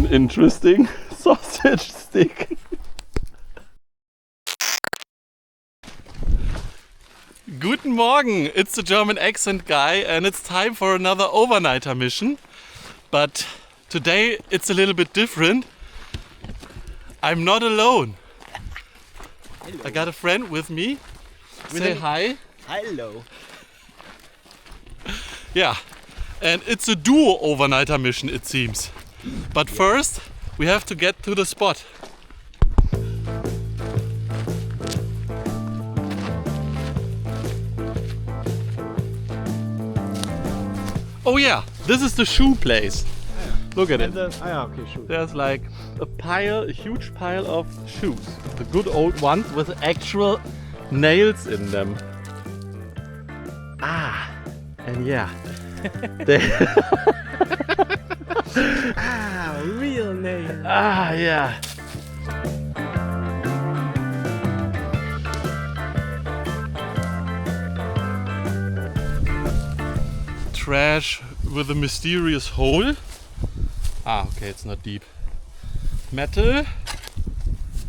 an interesting sausage stick. Guten Morgen, it's the German accent guy and it's time for another overnighter mission. But today it's a little bit different. I'm not alone. Hello. I got a friend with me. Say hi. Hello. Yeah, and it's a duo overnighter mission it seems. But first we have to get to the spot. Oh yeah, this is the shoe place. Look at it. Okay, sure. There's like a huge pile of shoes. The good old ones with actual nails in them. Ah, and yeah. Real nail. Ah, yeah. Trash with a mysterious hole. Ah, okay, it's not deep. Metal.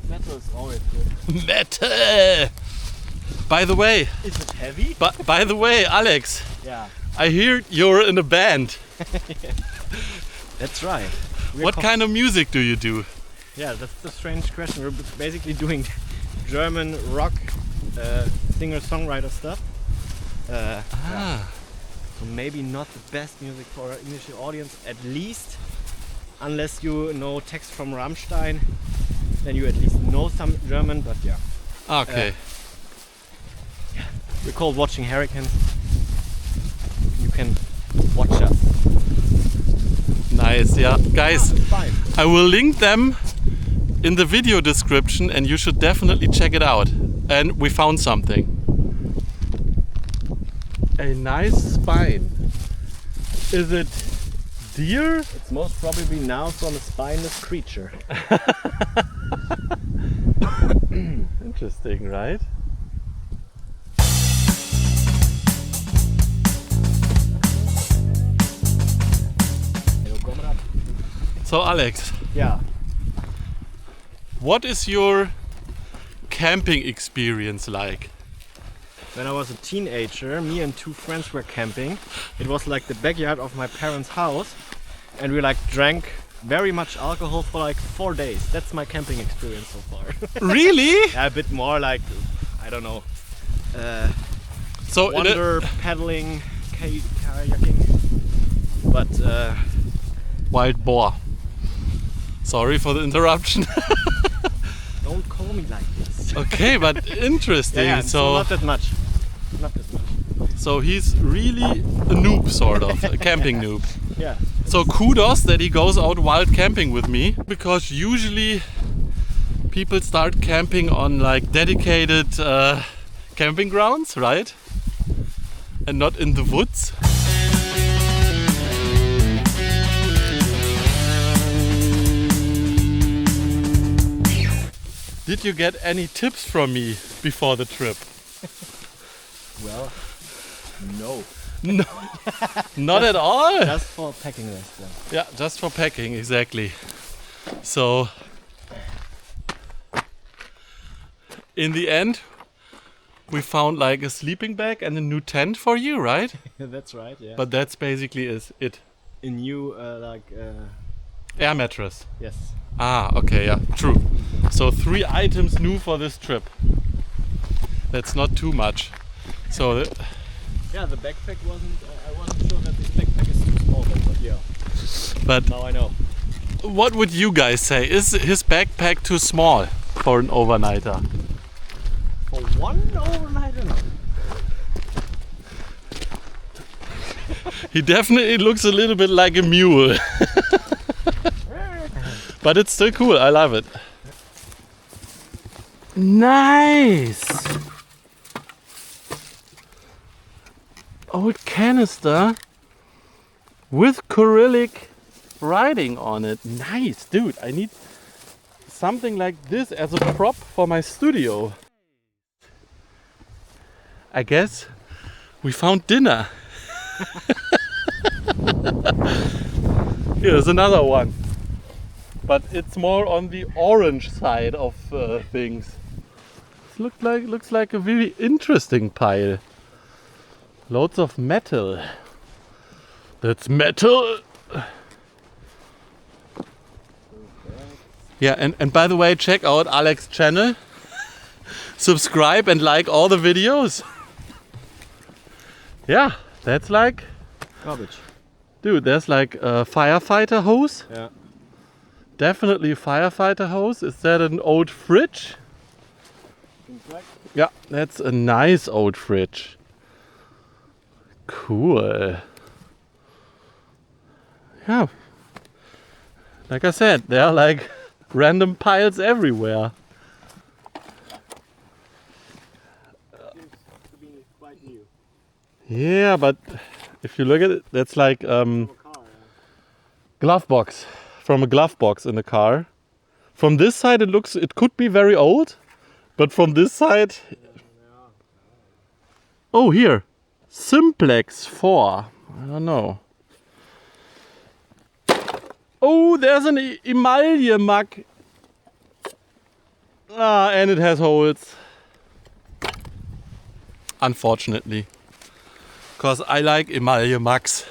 Metal is always good. Metal! By the way, Is it heavy? by the way, Alex, Yeah. I hear you're in a band. That's right. What kind of music do you do? Yeah, that's the strange question. We're basically doing German rock singer-songwriter stuff. So maybe not the best music for an English audience, at least unless you know text from Rammstein, then you at least know some German, but yeah. Okay. We're called Watching Hurricanes. You can watch us. Nice, yeah. Guys, It's fine. I will link them in the video description and you should definitely check it out. And we found something. A nice spine. Is it deer? It's most probably now from a spineless creature. Interesting, right? So Alex, Yeah. what is your camping experience like? When I was a teenager, me and two friends were camping. It was like the backyard of my parents' house, and we like drank very much alcohol for like 4 days. That's my camping experience so far. Really? Yeah, a bit more like, I don't know, So in a- wander, paddling, kayaking, but wild boar. Sorry for the interruption. don't call me like this. Okay, but interesting. Yeah, so so not that much. Not that much. so he's really a noob, sort of, a camping noob. Yeah. So kudos that he goes out wild camping with me, because usually people start camping on like dedicated camping grounds, right? And not in the woods. Did you get any tips from me before the trip? Well, no. No, not at all. Just for packing list then. Yeah, just for packing, exactly. So, in the end, we found like a sleeping bag and a new tent for you, right? That's right, yeah. But that's basically it. a new Air mattress. yes. Ah, okay, yeah, true. So 3 items new for this trip. That's not too much. So, Yeah, the backpack wasn't. I wasn't sure that this backpack is too small, but yeah. but Now I know. what would you guys say? Is his backpack too small for an overnighter? For one overnighter, no. He definitely looks a little bit like a mule. But it's still cool, I love it. Nice! Old canister with Cyrillic writing on it. Nice, dude. I need something like this as a prop for my studio. I guess we found dinner. Here's another one. but it's more on the orange side of things. It looks like a very interesting pile. Loads of metal. That's metal. Yeah, and by the way, check out Alex's channel. Subscribe and like all the videos. Yeah, that's like Garbage. dude, there's like a firefighter hose. Yeah. Definitely a firefighter hose. Is that an old fridge? Yeah, that's a nice old fridge. Cool. Yeah. Like I said, there are like random piles everywhere. Seems to be quite new. Yeah, but if you look at it, that's like From a car, glove box. From a glove box in the car. From this side it could be very old, but from this side... Oh, here. Simplex 4. I don't know. Oh, there's an emaille mug. Ah, and it has holes. Unfortunately. Because I like emaille mugs.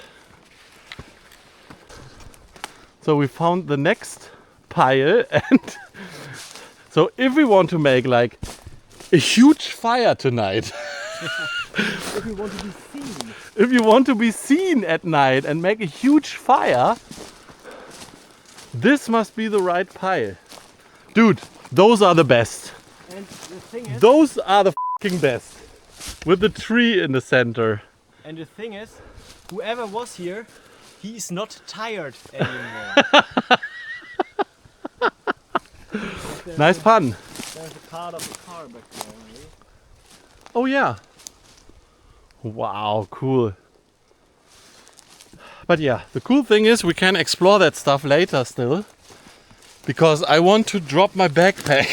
So we found the next pile, and so if we want to make like a huge fire tonight, If you want to be seen. if you want to be seen at night and make a huge fire, this must be the right pile. Dude, those are the best. And the thing is, Those are the fucking best. With the tree in the center. whoever was here, he's not tired anymore. Nice pun. There's a card of a car back there. Right? Oh yeah. Wow, cool. But yeah, the cool thing is we can explore that stuff later still. Because I want to drop my backpack.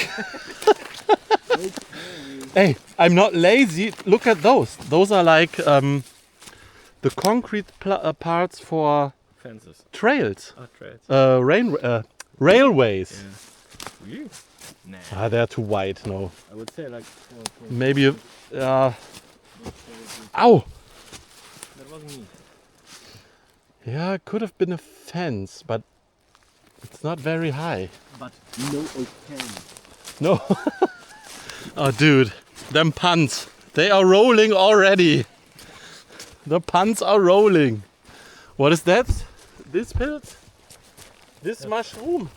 Hey, I'm not lazy. Look at those. Those are like the concrete parts for Fences. trails. Oh, trails. Railways. Really? Nah. Ah, they're too wide. No, I would say like. maybe. Ow! That wasn't me. Yeah, it could have been a fence, but it's not very high. But no okay. No. Oh, dude, them puns. They are rolling already. The puns are rolling. What is that? This pills? This mushroom?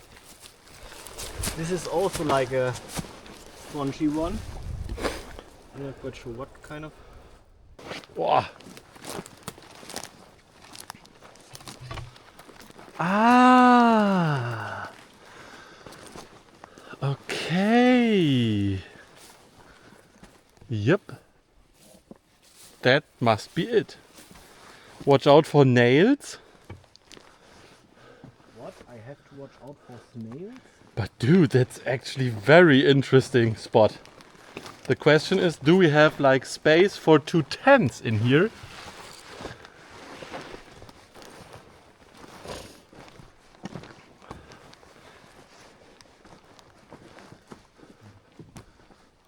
This is also like a spongy one. I'm not quite sure what kind of. Wow. Ah. Okay. Yep. That must be it. Watch out for nails. What? I have to watch out for snails? But dude, that's actually very interesting spot. The question is, do we have like space for 2 tents in here?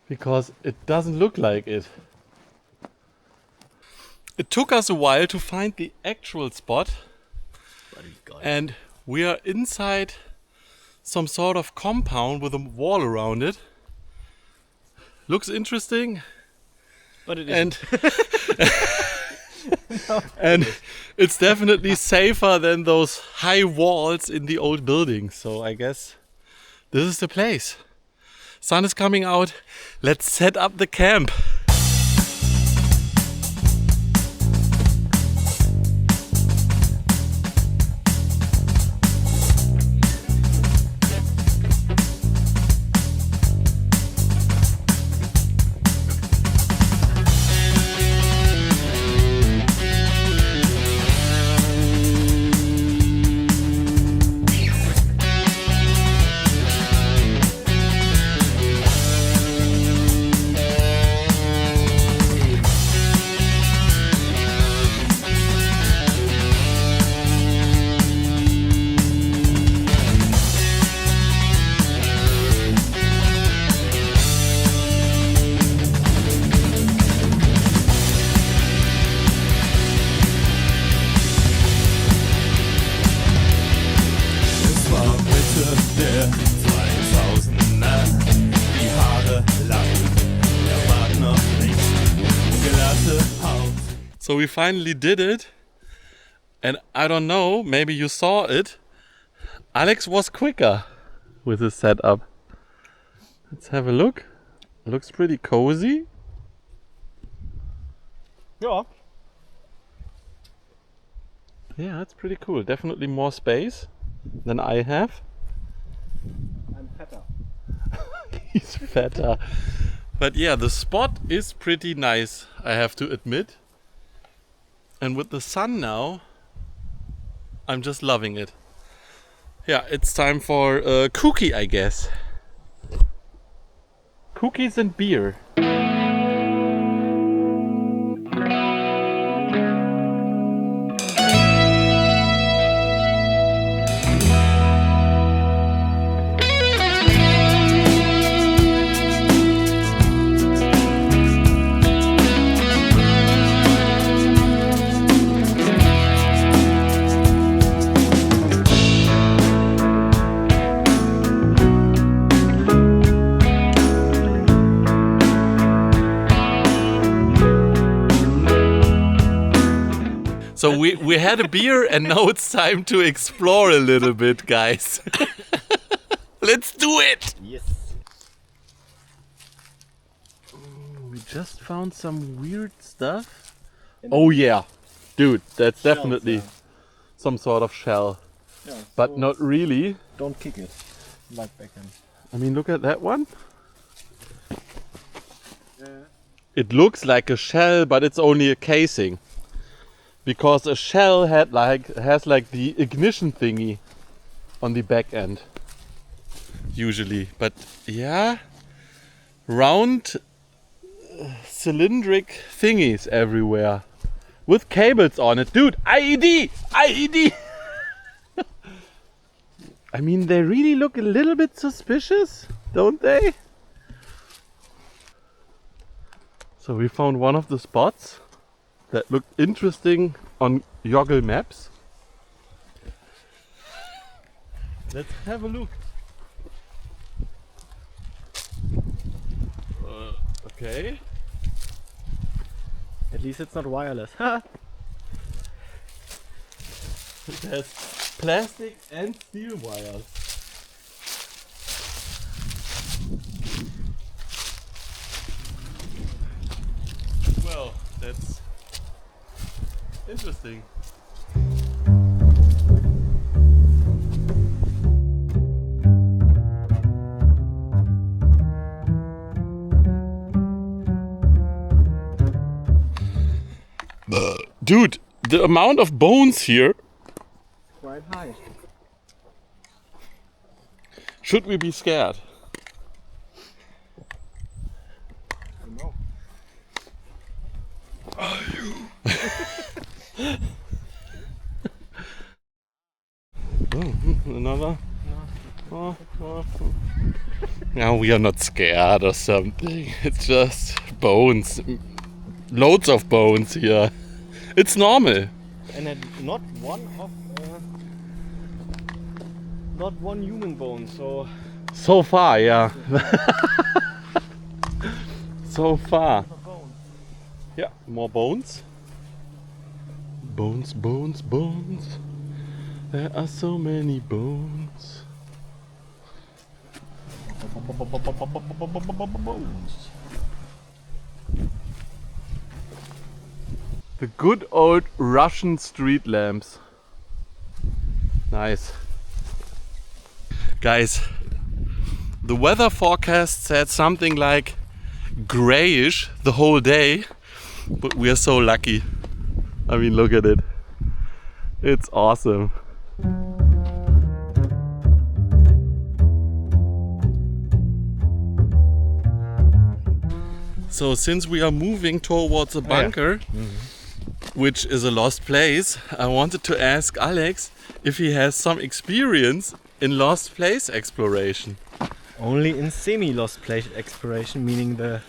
Because it doesn't look like it. It took us a while to find the actual spot, and we are inside some sort of compound with a wall around it. Looks interesting, But it and and it's definitely safer than those high walls in the old buildings. So I guess this is the place. Sun is coming out. Let's set up the camp. So we finally did it. And I don't know, maybe you saw it. Alex was quicker with his setup. Let's have a look. Looks pretty cozy. Yeah. Yeah, it's pretty cool. Definitely more space than I have. I'm fatter. He's fatter. But yeah, the spot is pretty nice, I have to admit. And with the sun now, I'm just loving it. Yeah, it's time for a cookie, I guess. Cookies and beer. So we had a beer and now it's time to explore a little bit, guys. Let's do it! Yes. We just found some weird stuff. Oh yeah, dude, that's Shells, definitely yeah. some sort of shell. Yeah, But so not really. Don't kick it. Like backhand. I mean, look at that one. Yeah. It looks like a shell, but it's only a casing. Because a shell has like the ignition thingy on the back end. Usually. But yeah, round cylindric thingies everywhere. With cables on it. Dude, IED! IED! I mean, they really look a little bit suspicious, don't they? So we found one of the spots that looked interesting on Google Maps. Let's have a look. Okay. At least it's not wireless. It has plastic and steel wires. Well, that's interesting. Dude, the amount of bones here. Quite high. Should we be scared? No. Oh, another? Oh, oh, oh. Now we are not scared or something. It's just bones. Loads of bones here. It's normal. And then not one human bone, so So far, yeah. So far. Yeah, more bones. Bones, bones, bones. There are so many bones. Bones. The good old Russian street lamps. Nice. Guys, the weather forecast said something like grayish the whole day, but we are so lucky. I mean, look at it. It's awesome. So since we are moving towards a bunker, which is a lost place, I wanted to ask Alex if he has some experience in lost place exploration. only in semi-lost place exploration, meaning the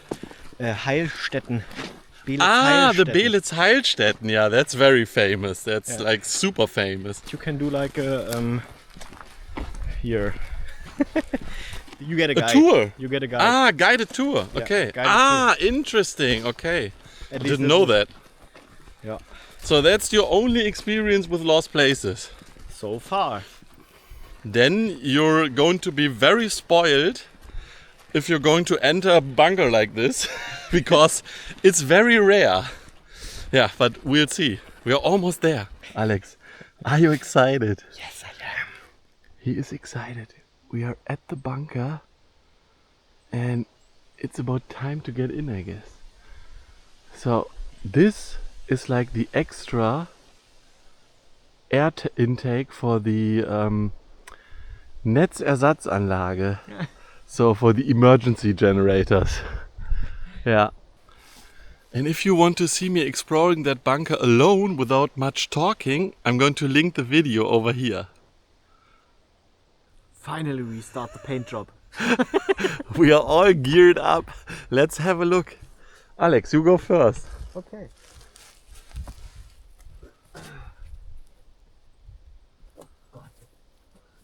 Heilstätten. The Belitz Heilstätten, yeah, that's very famous. That's Yeah. like super famous. You can do like a here. You get a guide. tour? You get a guide. Guided tour. Yeah, Okay. guided Interesting. Okay. At I least didn't this know is- that. Yeah. So that's your only experience with lost places. So far. Then you're going to be very spoiled if you're going to enter a bunker like this because it's very rare. Yeah, but we'll see. We are almost there. Alex, are you excited? Yes, I am. He is excited. We are at the bunker and it's about time to get in, I guess. So this is like the extra air intake for the Netzersatzanlage. So for the emergency generators. Yeah. And if you want to see me exploring that bunker alone without much talking, I'm going to link the video over here. Finally we start the paint job. We are all geared up. Let's have a look. Alex, you go first. Okay.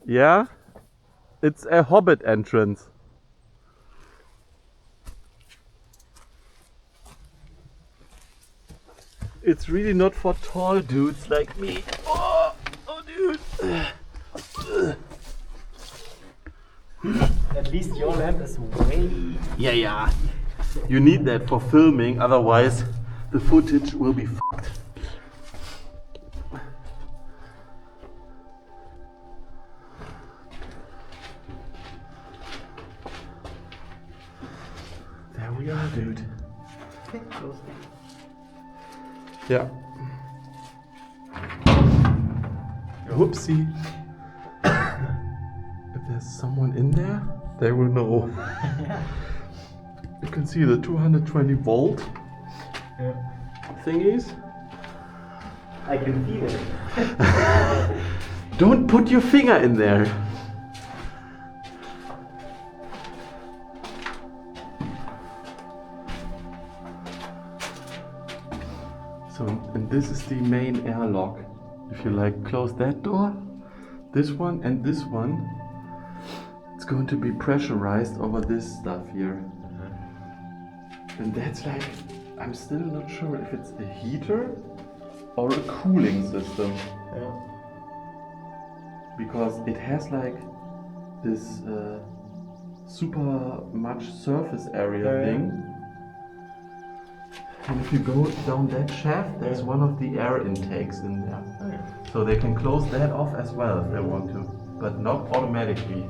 Yeah? It's a hobbit entrance. It's really not for tall dudes like me. Oh dude. At least your lamp is way... Yeah. You need that for filming, otherwise the footage will be fucked. There we are, dude. Yeah. Whoopsie. If there's someone in there, they will know. You can see the 220 volt thingies. I can feel it. Don't put your finger in there. So, and this is the main airlock. If you like close that door, this one and this one, it's going to be pressurized over this stuff here. And that's like, I'm still not sure if it's a heater or a cooling system. Yeah. Because it has like this super much surface area thing. And if you go down that shaft, there's one of the air intakes in there. So they can close that off as well if they want to, but not automatically.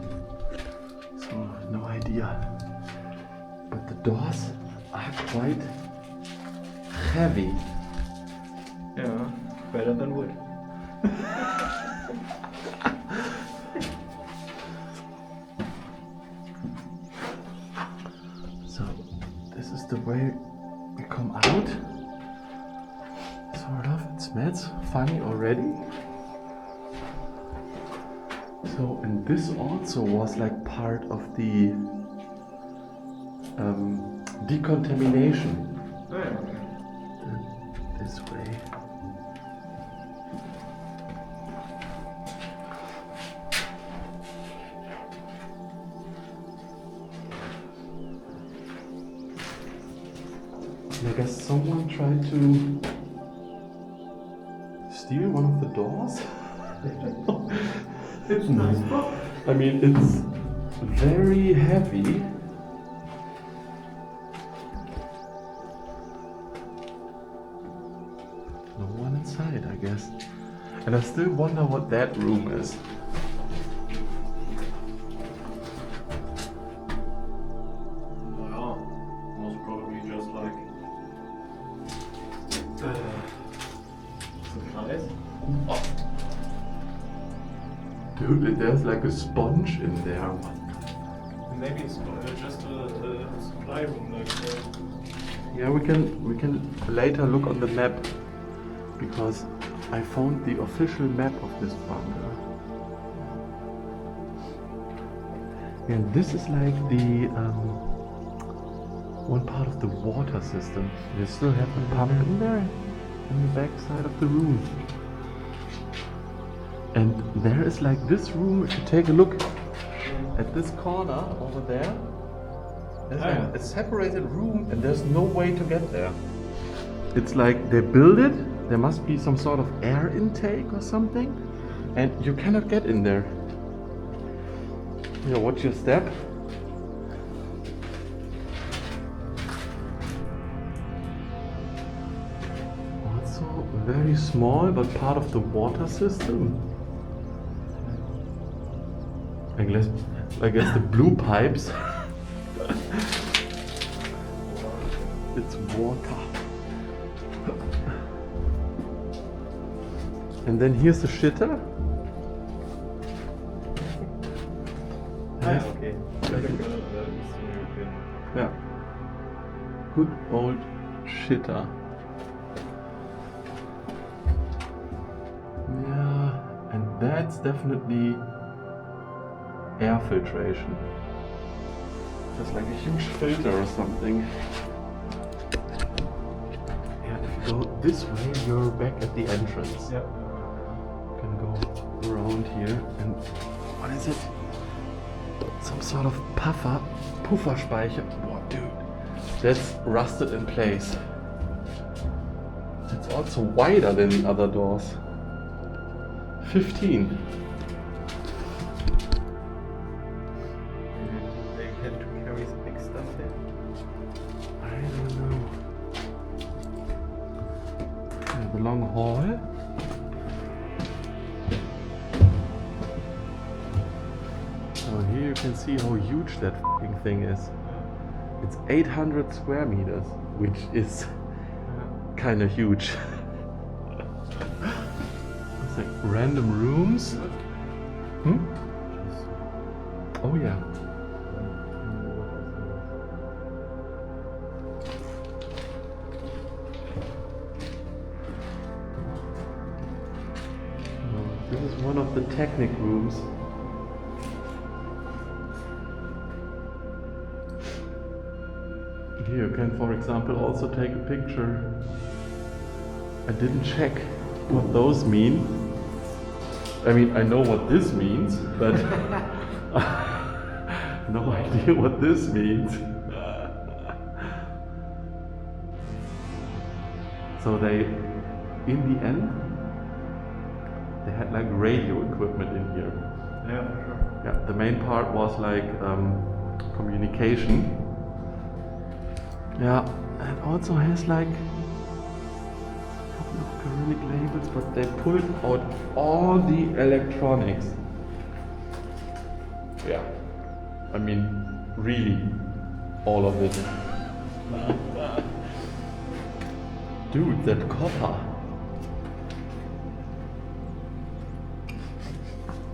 So no idea. But the doors are quite heavy. Yeah, better than wood. So this is the way we come out. Sort of. It smells funny already. So, and this also was like part of the decontamination. This way. I guess someone tried to steal one of the doors. It's nice. I mean, it's very heavy. No one inside, I guess. And I still wonder what that room is. Dude, there's like a sponge in there. Maybe it's just a supply room, like. Yeah, we can later look on the map, because I found the official map of this bunker. And this is like the one part of the water system. They still have the pump in there, in the back side of the room. And there is like this room, if you take a look at this corner over there, there's like a separated room and there's no way to get there. It's like they build it there must be some sort of air intake or something, and you cannot get in there. Here, watch your step. Also very small, but part of the water system. I guess the blue pipes. It's water. And then here's the shitter. Okay. Yeah. Good old shitter. Yeah, and that's definitely air filtration. Just like a huge filter or something. Yeah, if you go this way, you're back at the entrance. Yeah. You can go around here and what is it? Some sort of pufferspeicher. Oh, dude, that's rusted in place. It's also wider than the other doors. 15. They had to carry some big stuff there. I don't know. Yeah, the long hall. So here you can see how huge that f***ing thing is. It's 800 square meters, which is kind of huge. It's like random rooms. Hmm? Oh yeah. This is one of the technic rooms. Here you can, for example, also take a picture. I didn't check what those mean. I mean, I know what this means, but no idea what this means. So they, in the end, they had like radio equipment in here. Yeah, for sure. Yeah, the main part was like communication. Yeah, and also has like a couple of Cyrillic labels, but they pulled out all the electronics. Yeah, I mean, really, all of it. Dude, that copper.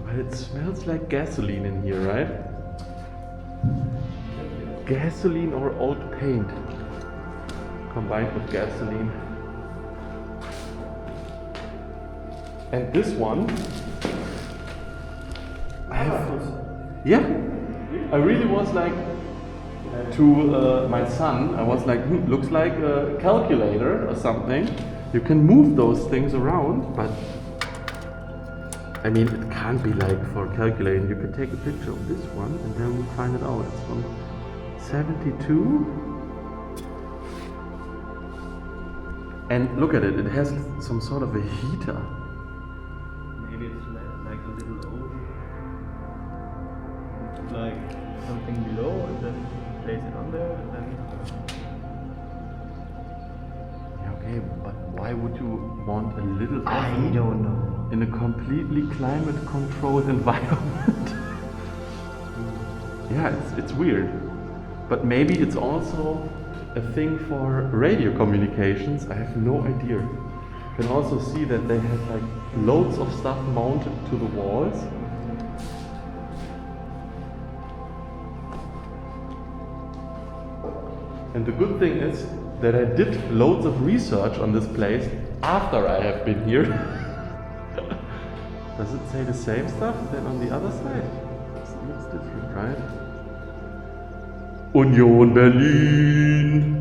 But it smells like gasoline in here, right? Gasoline or old paint combined with gasoline. And this one, yeah, I really was like, to my son, I was like, looks like a calculator or something. You can move those things around, but I mean, it can't be like for calculating. You can take a picture of this one and then we'll find it out. It's from 72. And look at it, it has some sort of a heater. Maybe it's like a little old, like something below, and then place it on there, and then. Yeah, okay, but why would you want a little I oven don't know. in a completely climate-controlled environment? Yeah, it's weird. But maybe it's also a thing for radio communications. I have no idea. You can also see that they have like loads of stuff mounted to the walls. And the good thing is that I did loads of research on this place after I have been here. Does it say the same stuff than on the other side? It looks different, right? Union Berlin!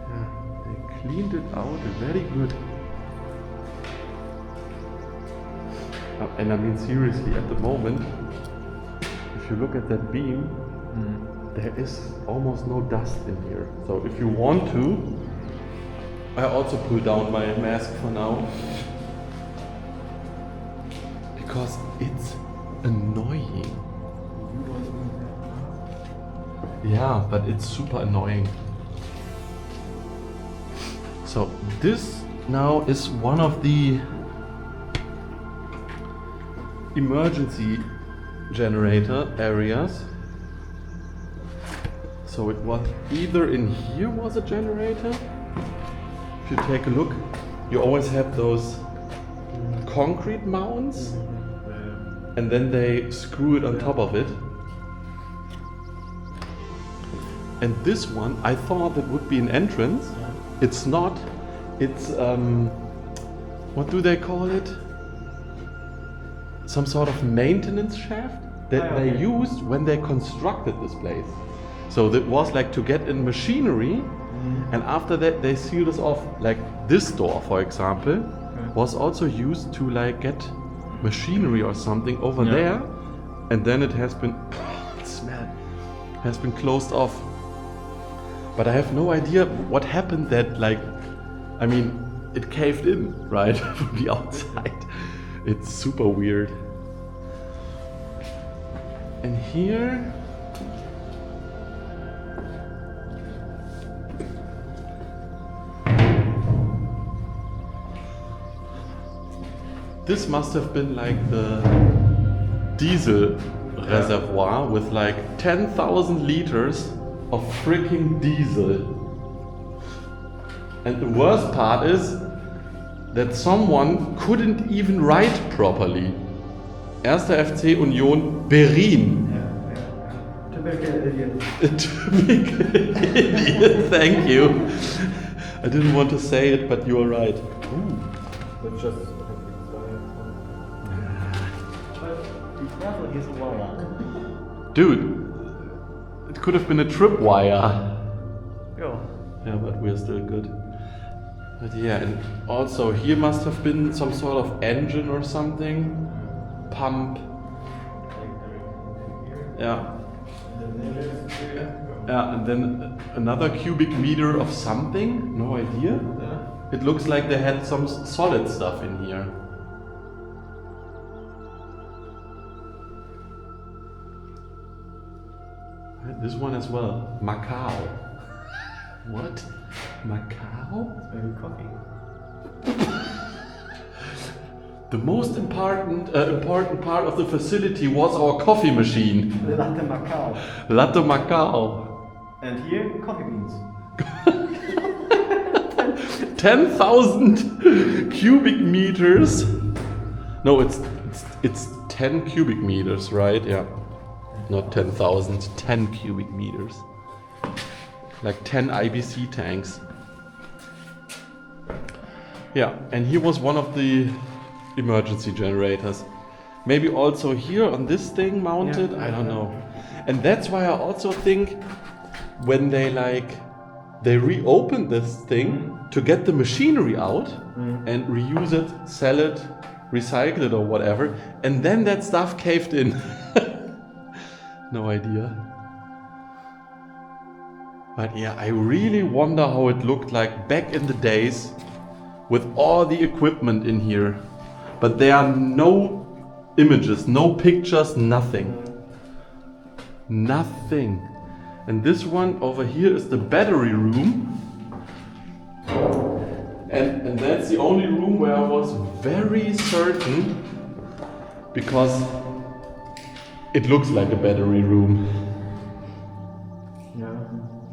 Yeah, they cleaned it out very good. And I mean seriously, at the moment, if you look at that beam, there is almost no dust in here. So if you want to, I also pull down my mask for now. Because it's annoying. Yeah, but it's super annoying. So this now is one of the emergency generator areas. So it was either in here was a generator. If you take a look, you always have those concrete mounds and then they screw it on top of it. And this one, I thought that would be an entrance. It's not. It's, what do they call it? Some sort of maintenance shaft that they used when they constructed this place. So that was like to get in machinery, and after that they sealed us off. Like this door, for example, was also used to like get machinery or something over there, and then it has been, has been closed off. But I have no idea what happened that, like, I mean, it caved in, right, from the outside. It's super weird. And here, this must have been like the diesel reservoir with like 10,000 liters of freaking diesel. And the worst part is that someone couldn't even write properly. Erster FC Union Berlin. Typical idiot. Typical idiot, thank you. I didn't want to say it, but you are right. But just be careful, here's a wire. Dude, it could have been a tripwire. Yeah, but we're still good. But yeah, and also here must have been some sort of engine or something. Pump. Yeah. Yeah, and then another cubic meter of something, no idea. It looks like they had some solid stuff in here. This one as well. Macau. What? Macau? It's maybe coffee. The most important part of the facility was our coffee machine. Latte Macau. Latte Macau. And here, coffee beans. 10,000 cubic meters. No, it's 10 cubic meters, right? Yeah. Not 10,000, 10 cubic meters. Like 10 IBC tanks. Yeah, and here was one of the emergency generators. Maybe also here on this thing mounted, I don't know. And that's why I also think when they reopened this thing to get the machinery out and reuse it, sell it, recycle it or whatever, and then that stuff caved in. No idea. But yeah, I really wonder how it looked like back in the days with all the equipment in here. But there are no images, no pictures, nothing. Nothing. And this one over here is the battery room. And that's the only room where I was very certain, because it looks like a battery room. Yeah.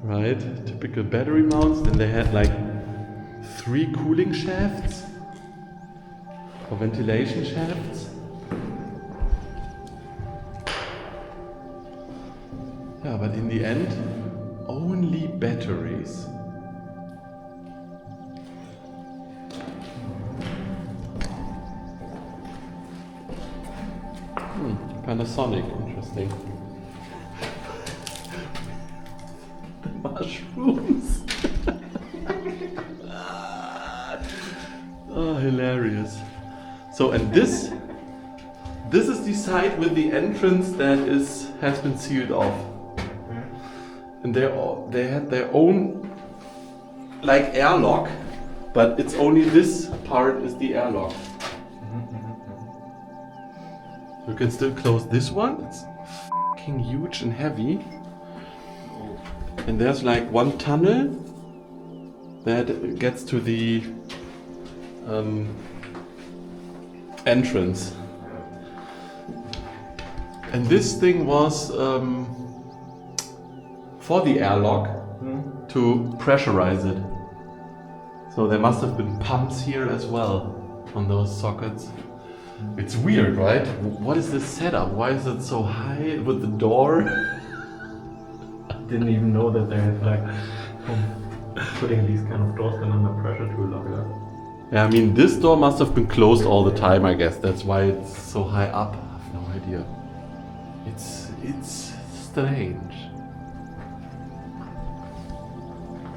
Right? Typical battery mounts. Then they had like 3 cooling shafts or ventilation shafts. Yeah, but in the end, only batteries. Panasonic, interesting. The mushrooms. Oh, hilarious. So, and this This is the side with the entrance that has been sealed off. And they had their own like airlock, but it's only this part is the airlock. You can still close this one. It's fucking huge and heavy. And there's like one tunnel that gets to the entrance. And this thing was for the airlock to pressurize it. So there must have been pumps here as well on those sockets. It's weird, right? What is this setup? Why is it so high with the door? I didn't even know that they had like putting these kind of doors then under pressure to lock it up. Yeah, I mean this door must have been closed all the time, I guess. That's why it's so high up. I have no idea. It's strange.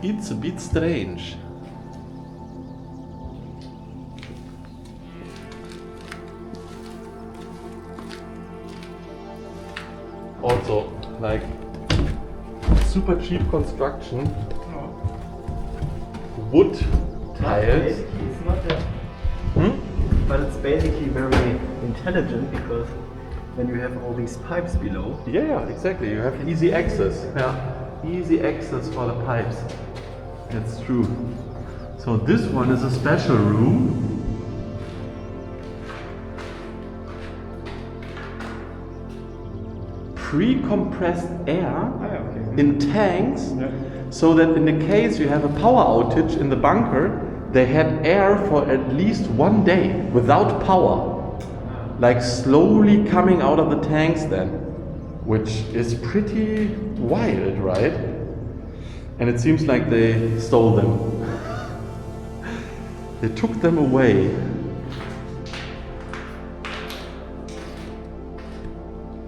It's a bit strange. Also, like super cheap construction. Wood tiles. It's not that. But it's basically very intelligent because then you have all these pipes below. Yeah, exactly. You have easy access. Yeah, easy access for the pipes. That's true. So this one is a special room. Pre-compressed air in tanks, so that in the case you have a power outage in the bunker, they had air for at least 1 day without power. Like slowly coming out of the tanks then, which is pretty wild, right? And it seems like they stole them. They took them away.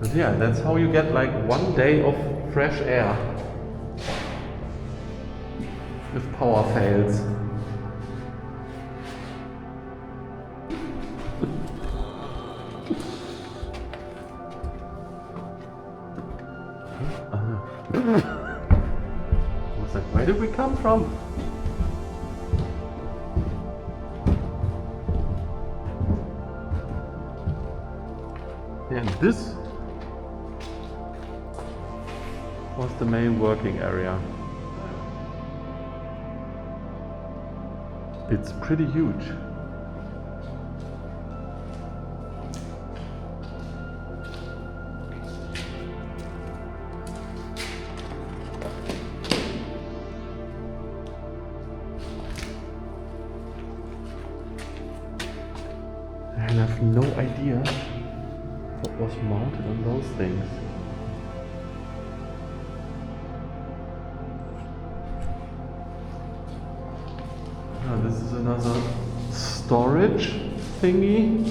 But yeah, that's how you get like 1 day of fresh air if power fails. I was like, where did we come from? Yeah, and this was the main working area. It's pretty huge. And I have no idea what was mounted on those things. Ah, this is another storage thingy.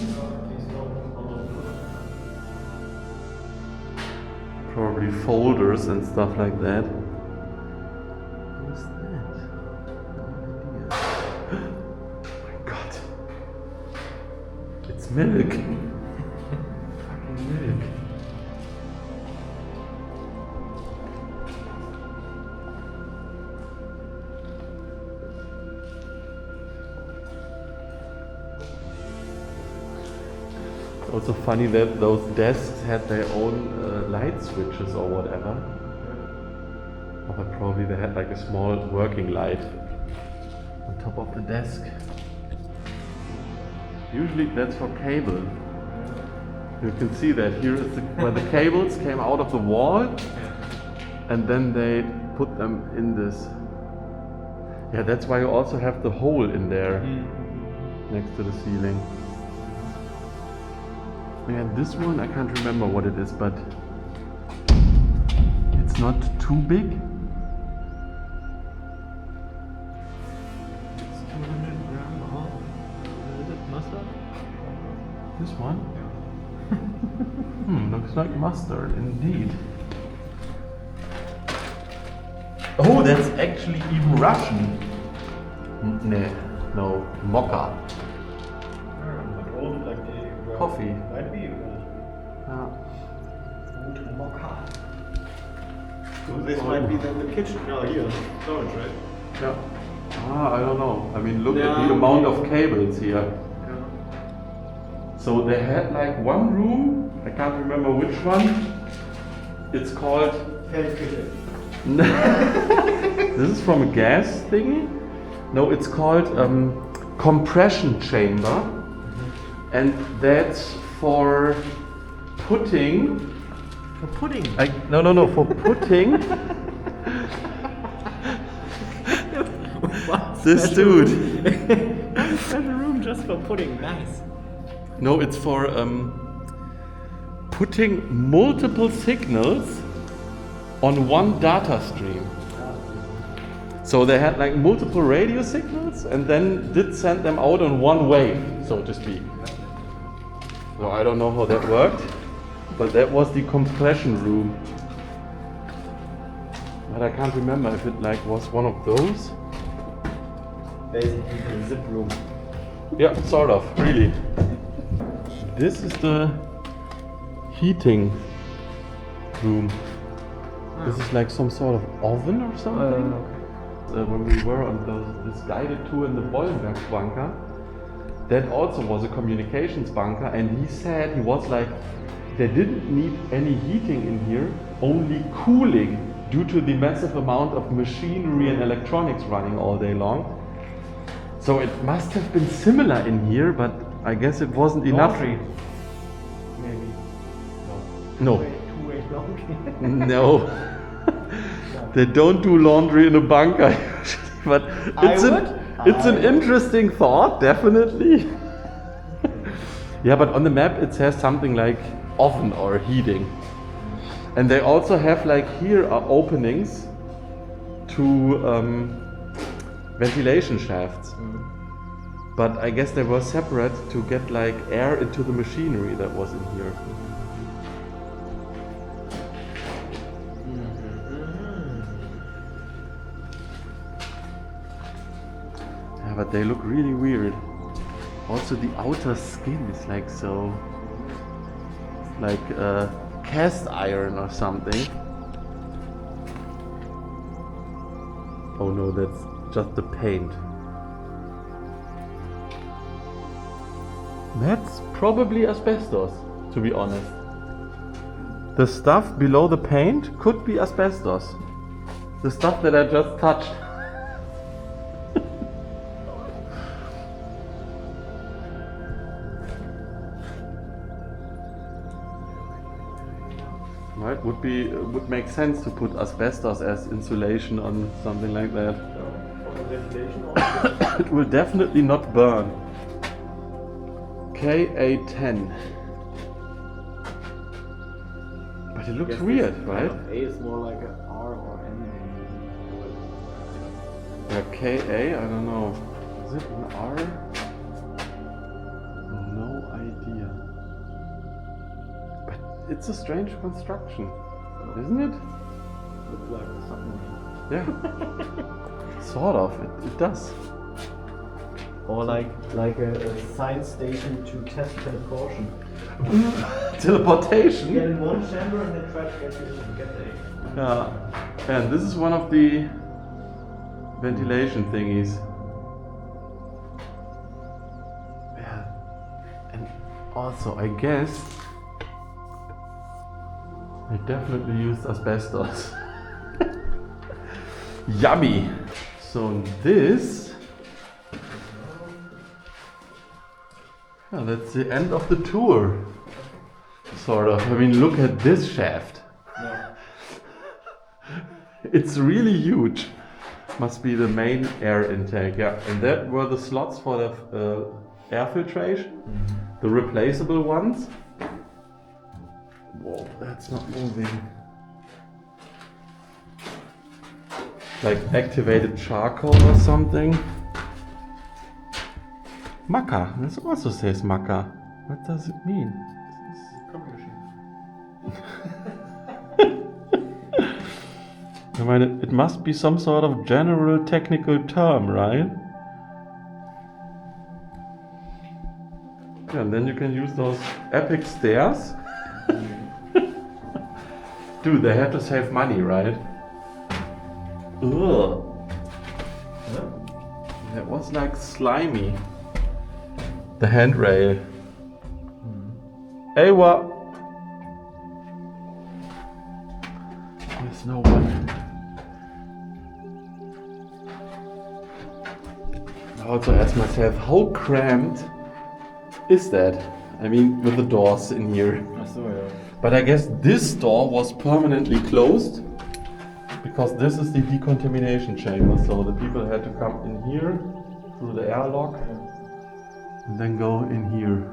Probably folders and stuff like that. What is that? No idea. Oh my god. It's milk. Fucking milk. Also funny that those desks had their own light switches or whatever. But probably they had like a small working light on top of the desk. Usually that's for cable. You can see that here is where the cables came out of the wall and then they put them in this. Yeah, that's why you also have the hole in there next to the ceiling. Man, this one I can't remember what it is, but it's not too big. It's 200 gram of, is it mustard? This one? Looks like mustard indeed. Oh, that's actually even Russian. No, mocha. But old like the Coffee. coffee. Might be. Yeah. So this might be then the kitchen. Oh, here, storage, right? Yeah. I don't know. I mean, look at Yeah. the amount of cables here. Yeah. So they had like one room, I can't remember which one. It's called... Kitchen. This is from a gas thingy? No, it's called compression chamber. And that's for putting... For pudding. No, for putting... This dude. One special room just for pudding. Nice. No, it's for putting multiple signals on one data stream. So they had like multiple radio signals and then did send them out on one wave, so to speak. So I don't know how that worked, but that was the compression room. But I can't remember if it like was one of those. Basically the zip room. Yeah, sort of, really. This is the heating room. This is like some sort of oven or something. When we were on this guided tour in the Zwielichtpfad bunker, that also was a communications bunker, and he said he was like, they didn't need any heating in here, only cooling due to the massive amount of machinery and electronics running all day long. So it must have been similar in here, but I guess it wasn't enough. Laundry. Maybe. No. Two-way laundry. No. They don't do laundry in a bunker usually, but it's an interesting thought, definitely. Yeah, but on the map it says something like oven or heating. And they also have like here are openings to ventilation shafts. But I guess they were separate to get like air into the machinery that was in here. Yeah, but they look really weird. Also the outer skin is like so... It's like cast iron or something. Oh no, that's just the paint. That's probably asbestos, to be honest. The stuff below the paint could be asbestos. The stuff that I just touched. Right, would make sense to put asbestos as insulation on something like that. It will definitely not burn. KA10. But it looks weird, right? A is more like an R or N. Yeah, KA, I don't know. Is it an R? No idea. But it's a strange construction, isn't it? Looks like a submarine. Yeah. Sort of, it does. Or like a science station to test teleportation. Teleportation? You get in one chamber and they try to get you to get there. Yeah. And this is one of the ventilation thingies. Yeah. And also, I guess they definitely used asbestos. Yummy! So this... Yeah, that's the end of the tour. Sort of. I mean, look at this shaft. Yeah. It's really huge. Must be the main air intake, yeah. And that were the slots for the air filtration. The replaceable ones. Whoa, that's not moving. Like activated charcoal or something. Maca. This also says maca. What does it mean? I mean, it must be some sort of general technical term, right? Yeah, and then you can use those epic stairs. Dude, they have to save money, right? Ugh. That was like slimy. The handrail. Hey, what? There's no one. I also ask myself, how cramped is that? I mean, with the doors in here. But I guess this door was permanently closed because this is the decontamination chamber. So the people had to come in here through the airlock and then go in here.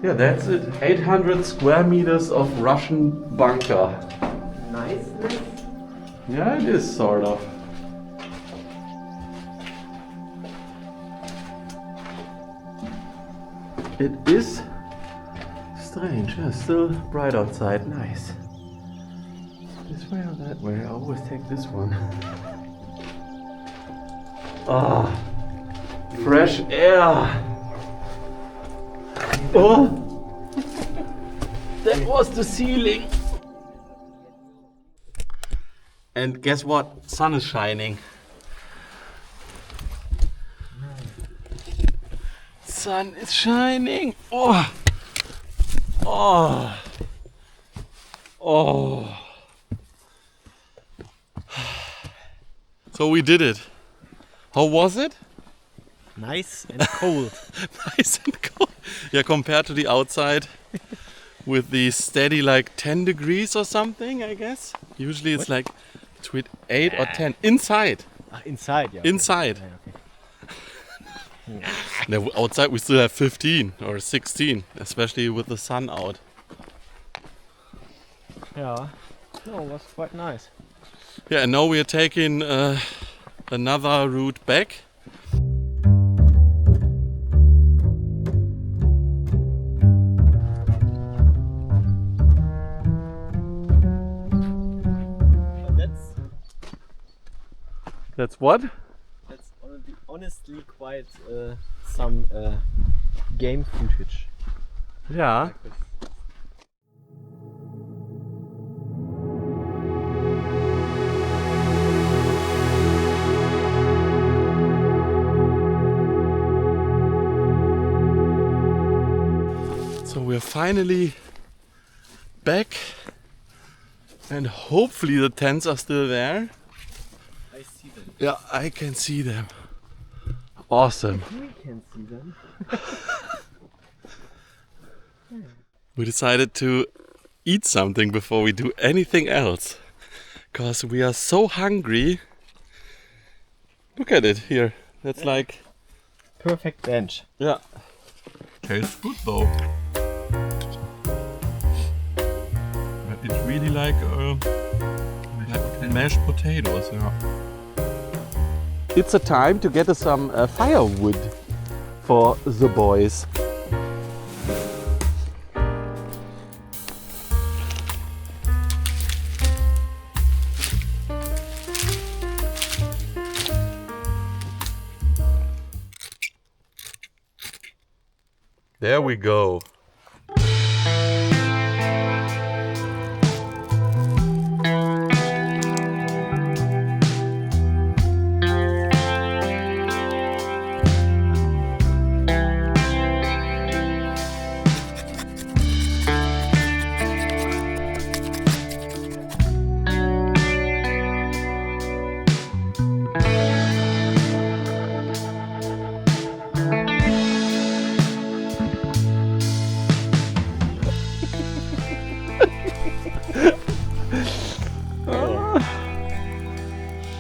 Yeah, that's it. 800 square meters of Russian bunker. Niceness? Yeah, it is sort of. It is strange. Yeah, still bright outside. Nice. This way or that way? I always take this one. Ah, fresh air. Oh, that was the ceiling. And guess what? Sun is shining. Sun is shining. Oh, oh, oh. So we did it. How was it? Nice and cold. Nice and cold. Yeah, compared to the outside with the steady like 10 degrees or something, I guess. Usually it's like between 8 or 10. Inside. Inside, yeah. Inside. Yeah, No, outside we still have 15 or 16, especially with the sun out. yeah. No, it was quite nice. Yeah, and now we are taking another route back. That's what? That's honestly quite some game footage. Yeah. Like this. So we're finally back and hopefully the tents are still there. I see them. Yeah, I can see them. Awesome. We can see them. We decided to eat something before we do anything else. Because we are so hungry. Look at it here. That's like... Perfect bench. Yeah. Tastes good though. But it's really like mashed potatoes. Yeah. It's a time to get us some firewood for the boys. There we go.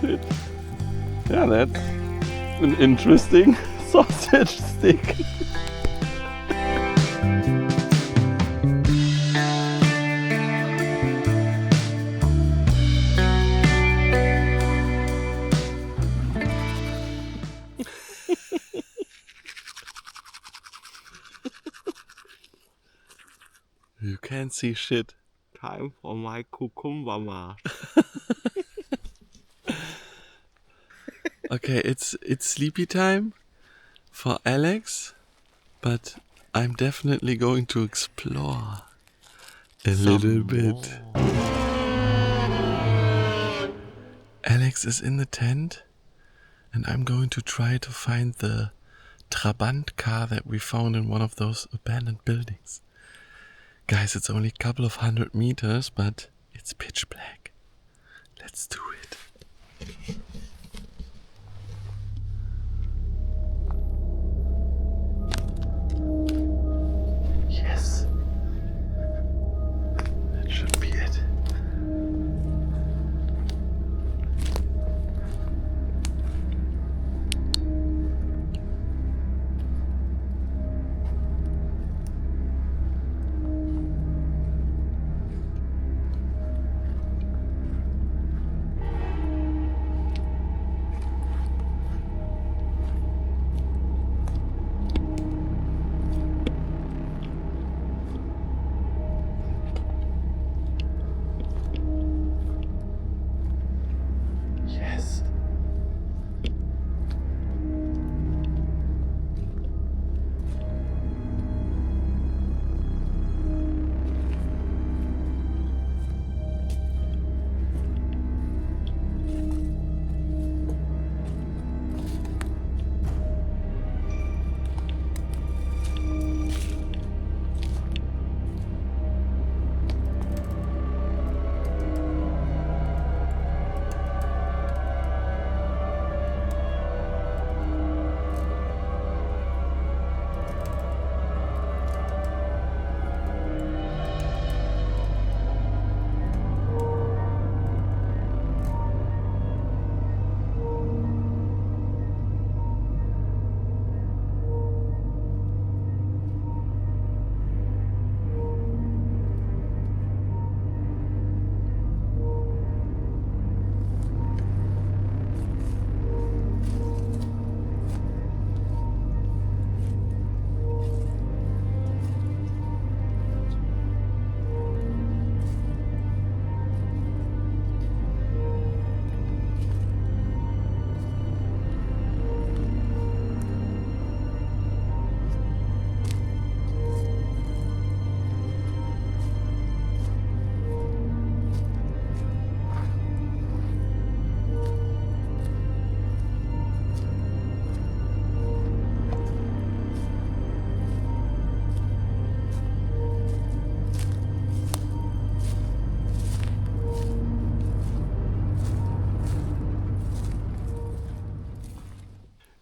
Shit. Yeah, that's an interesting sausage stick. You can't see shit. Time for my cucumber mash. Okay, it's sleepy time for Alex but I'm definitely going to explore a little bit. Alex is in the tent, and I'm going to try to find the Trabant car that we found in one of those abandoned buildings. Guys, it's only a couple of 100 meters, but it's pitch black. Let's do it. Yes. That should be it. Yes.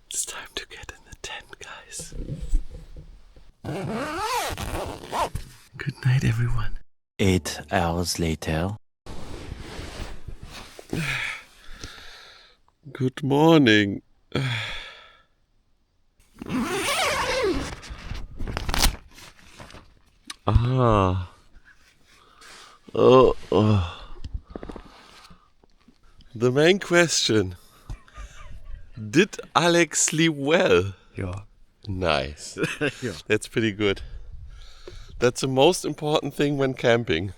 It's time to get in the tent, guys. Good night, everyone. 8 hours later. Good morning. Ah. Oh. The main question. Did Alex sleep well? Yeah. Nice. Yeah. That's pretty good. That's the most important thing when camping.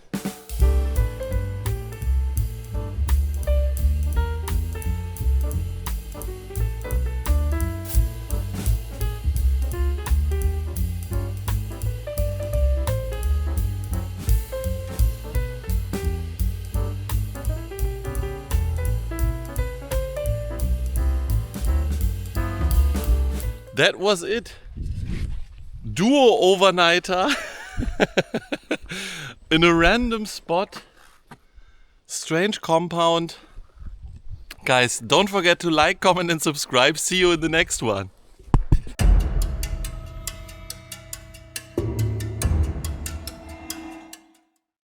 That was it. Duo overnighter in a random spot. Strange compound. Guys, don't forget to like, comment and subscribe. See you in the next one.